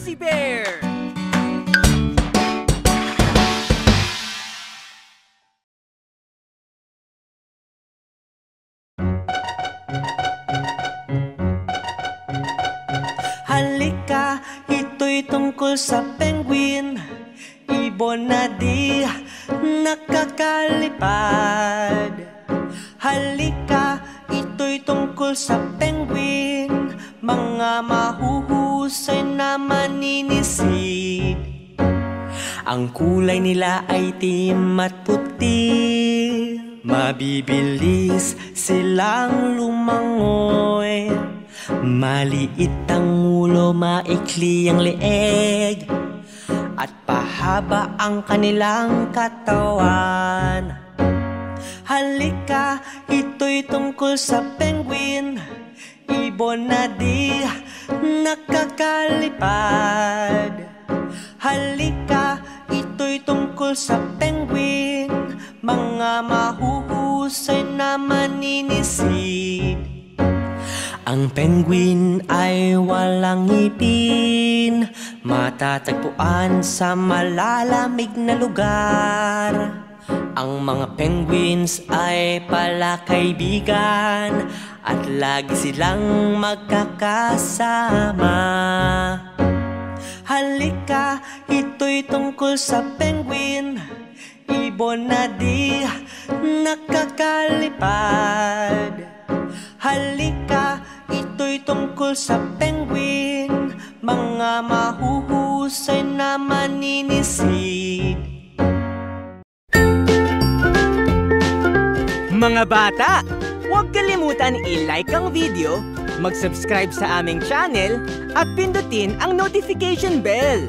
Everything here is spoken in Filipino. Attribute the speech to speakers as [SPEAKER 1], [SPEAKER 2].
[SPEAKER 1] Fuzzy Bear!
[SPEAKER 2] Halika, ito'y tungkol sa penguin, ibon na di nakakalipad. Halika, ito'y tungkol sa penguin, mga mahuhusay na maninisid. Ang kulay nila ay itim at puti, mabibilis silang lumangoy. Maliit ang ulo, maikli ang leeg, at pahaba ang kanilang katawan. Halika, ito'y tungkol sa penguin, ibon na di nakakalipad. Halika, ito'y tungkol sa penguin, mga mahuhusay na maninisid. Ang penguin ay walang ngipin, matatagpuan sa malalamig na lugar. Ang mga penguins ay palakaibigan at lagi silang magkakasama. Halika, ito'y tungkol sa penguin, ibon na di nakakalipad. Halika, ito'y tungkol sa penguin, mga mahuhusay na maninisid.
[SPEAKER 1] Mga bata, huwag kalimutan i-like ang video, mag-subscribe sa aming channel, at pindutin ang notification bell.